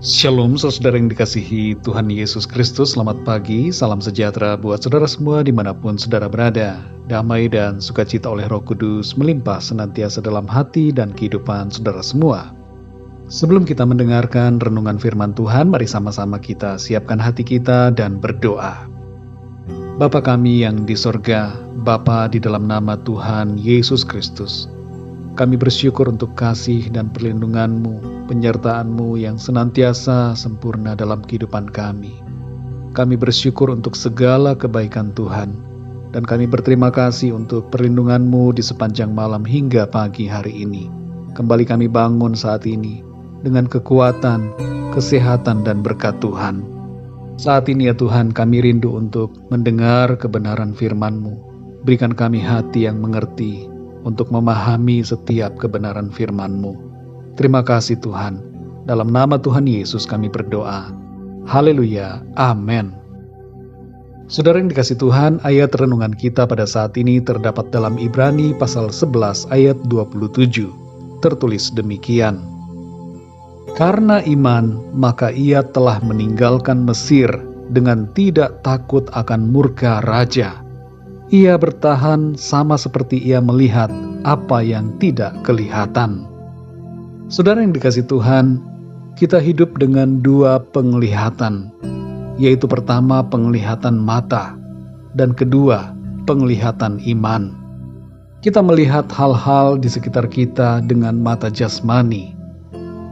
Shalom saudara yang dikasihi Tuhan Yesus Kristus. Selamat pagi, salam sejahtera buat saudara semua dimanapun saudara berada. Damai dan sukacita oleh Roh Kudus melimpah senantiasa dalam hati dan kehidupan saudara semua. Sebelum kita mendengarkan renungan firman Tuhan, mari sama-sama kita siapkan hati kita dan berdoa. Bapa kami yang di sorga, Bapa di dalam nama Tuhan Yesus Kristus, kami bersyukur untuk kasih dan perlindungan-Mu, penyertaan-Mu yang senantiasa sempurna dalam kehidupan kami. Kami bersyukur untuk segala kebaikan Tuhan, dan kami berterima kasih untuk perlindungan-Mu di sepanjang malam hingga pagi hari ini. Kembali kami bangun saat ini dengan kekuatan, kesehatan, dan berkat Tuhan. Saat ini ya Tuhan, kami rindu untuk mendengar kebenaran firman-Mu. Berikan kami hati yang mengerti untuk memahami setiap kebenaran firman-Mu. Terima kasih Tuhan. Dalam nama Tuhan Yesus kami berdoa. Haleluya. Amin. Saudara yang dikasihi Tuhan, ayat renungan kita pada saat ini terdapat dalam Ibrani pasal 11 ayat 27. Tertulis demikian. Karena iman, maka ia telah meninggalkan Mesir dengan tidak takut akan murka raja. Ia bertahan sama seperti ia melihat apa yang tidak kelihatan. Saudara yang dikasihi Tuhan, kita hidup dengan dua penglihatan, yaitu pertama penglihatan mata, dan kedua penglihatan iman. Kita melihat hal-hal di sekitar kita dengan mata jasmani,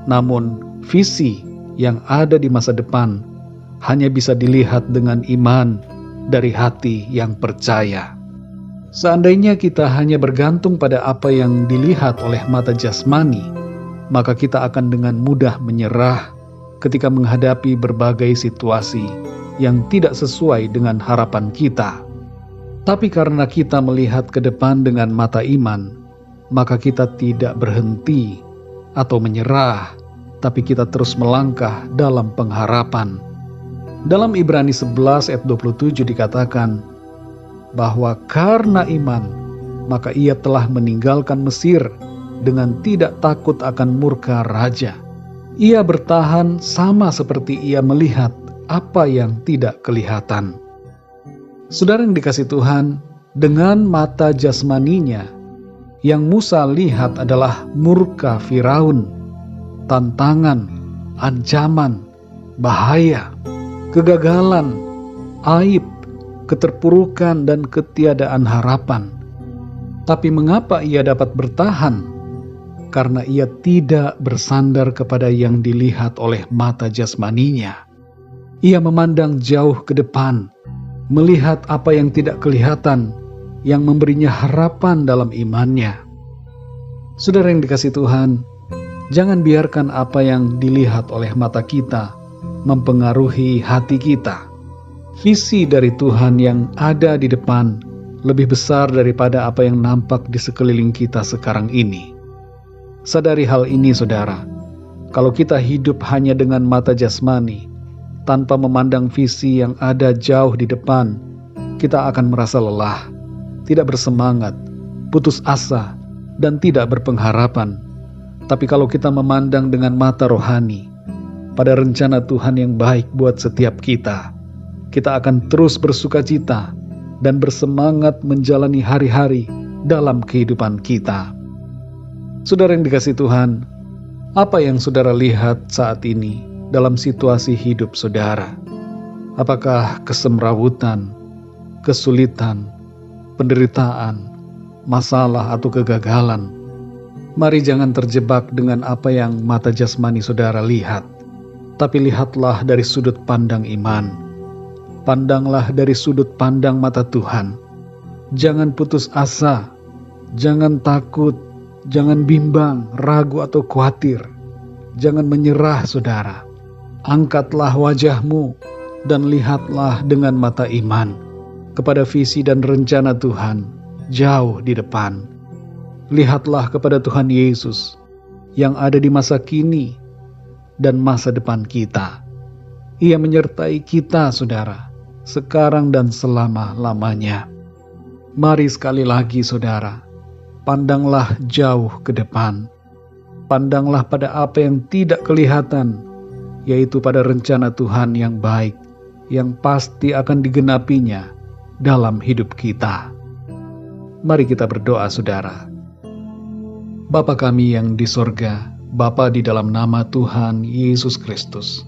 namun visi yang ada di masa depan hanya bisa dilihat dengan iman dari hati yang percaya. Seandainya kita hanya bergantung pada apa yang dilihat oleh mata jasmani, maka kita akan dengan mudah menyerah ketika menghadapi berbagai situasi yang tidak sesuai dengan harapan kita. Tapi karena kita melihat ke depan dengan mata iman, maka kita tidak berhenti atau menyerah, tapi kita terus melangkah dalam pengharapan. Dalam Ibrani 11 ayat 27 dikatakan bahwa karena iman, maka ia telah meninggalkan Mesir dengan tidak takut akan murka raja. Ia bertahan sama seperti ia melihat apa yang tidak kelihatan. Saudara yang dikasihi Tuhan, dengan mata jasmaninya, yang Musa lihat adalah murka Firaun, tantangan, ancaman, bahaya, kegagalan, aib, keterpurukan, dan ketiadaan harapan. Tapi mengapa ia dapat bertahan? Karena ia tidak bersandar kepada yang dilihat oleh mata jasmaninya. Ia memandang jauh ke depan, melihat apa yang tidak kelihatan, yang memberinya harapan dalam imannya. Saudara yang dikasihi Tuhan, jangan biarkan apa yang dilihat oleh mata kita mempengaruhi hati kita. Visi dari Tuhan yang ada di depan lebih besar daripada apa yang nampak di sekeliling kita sekarang ini. Sadari hal ini saudara. Kalau kita hidup hanya dengan mata jasmani, tanpa memandang visi yang ada jauh di depan, kita akan merasa lelah, tidak bersemangat, putus asa, dan tidak berpengharapan. Tapi kalau kita memandang dengan mata rohani, pada rencana Tuhan yang baik buat setiap kita akan terus bersukacita dan bersemangat menjalani hari-hari dalam kehidupan kita. Saudara yang dikasihi Tuhan, apa yang saudara lihat saat ini dalam situasi hidup saudara? Apakah kesemrawutan, kesulitan, penderitaan, masalah, atau kegagalan? Mari jangan terjebak dengan apa yang mata jasmani saudara lihat, tapi lihatlah dari sudut pandang iman. Pandanglah dari sudut pandang mata Tuhan. Jangan putus asa, jangan takut, jangan bimbang, ragu, atau khawatir. Jangan menyerah saudara. Angkatlah wajahmu dan lihatlah dengan mata iman kepada visi dan rencana Tuhan jauh di depan. Lihatlah kepada Tuhan Yesus yang ada di masa kini dan masa depan kita. Ia menyertai kita saudara, sekarang dan selama-lamanya. Mari sekali lagi saudara, pandanglah jauh ke depan. Pandanglah pada apa yang tidak kelihatan, yaitu pada rencana Tuhan yang baik, yang pasti akan digenapinya dalam hidup kita. Mari kita berdoa, saudara. Bapa kami yang di sorga, Bapa di dalam nama Tuhan Yesus Kristus,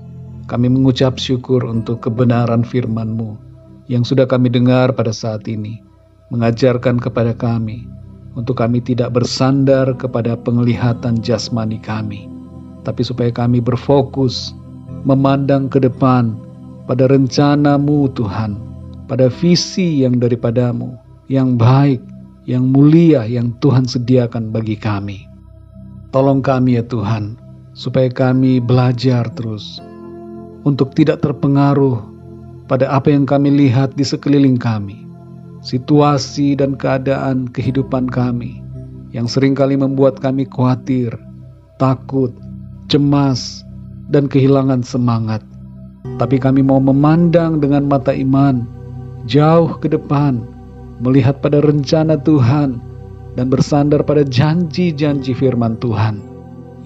kami mengucap syukur untuk kebenaran firman-Mu yang sudah kami dengar pada saat ini, mengajarkan kepada kami untuk kami tidak bersandar kepada penglihatan jasmani kami, tapi supaya kami berfokus memandang ke depan pada rencana-Mu Tuhan, pada visi yang daripada-Mu, yang baik, yang mulia yang Tuhan sediakan bagi kami. Tolong kami ya Tuhan, supaya kami belajar terus untuk tidak terpengaruh pada apa yang kami lihat di sekeliling kami, situasi dan keadaan kehidupan kami yang seringkali membuat kami khawatir, takut, cemas, dan kehilangan semangat. Tapi kami mau memandang dengan mata iman, jauh ke depan, melihat pada rencana Tuhan, dan bersandar pada janji-janji firman Tuhan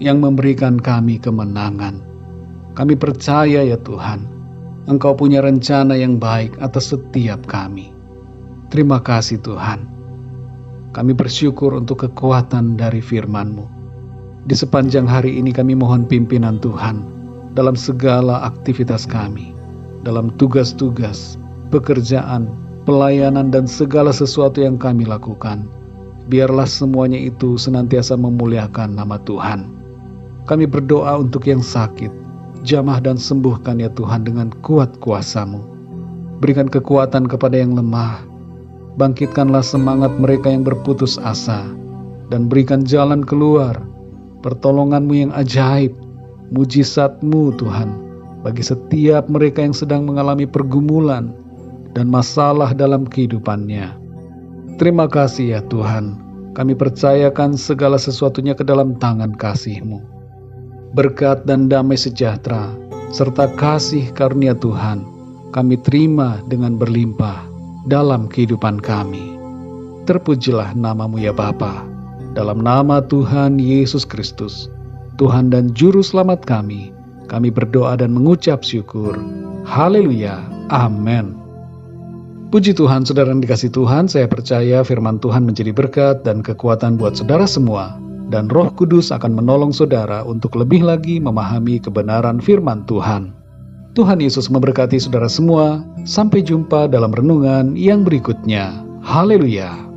yang memberikan kami kemenangan. Kami percaya ya Tuhan, Engkau punya rencana yang baik atas setiap kami. Terima kasih Tuhan. Kami bersyukur untuk kekuatan dari firman-Mu. Di sepanjang hari ini kami mohon pimpinan Tuhan dalam segala aktivitas kami, dalam tugas-tugas, pekerjaan, pelayanan, dan segala sesuatu yang kami lakukan. Biarlah semuanya itu senantiasa memuliakan nama Tuhan. Kami berdoa untuk yang sakit, jamah dan sembuhkan ya Tuhan dengan kuat kuasa-Mu. Berikan kekuatan kepada yang lemah, bangkitkanlah semangat mereka yang berputus asa, dan berikan jalan keluar, pertolongan-Mu yang ajaib, mujizat-Mu Tuhan, bagi setiap mereka yang sedang mengalami pergumulan dan masalah dalam kehidupannya. Terima kasih ya Tuhan, kami percayakan segala sesuatunya ke dalam tangan kasih-Mu. Berkat dan damai sejahtera, serta kasih karunia Tuhan, kami terima dengan berlimpah dalam kehidupan kami. Terpujilah nama-Mu ya Bapa, dalam nama Tuhan Yesus Kristus, Tuhan dan Juru Selamat kami berdoa dan mengucap syukur. Haleluya, amin. Puji Tuhan, saudara yang dikasih Tuhan, saya percaya firman Tuhan menjadi berkat dan kekuatan buat saudara semua, dan Roh Kudus akan menolong saudara untuk lebih lagi memahami kebenaran firman Tuhan. Tuhan Yesus memberkati saudara semua. Sampai jumpa dalam renungan yang berikutnya. Haleluya.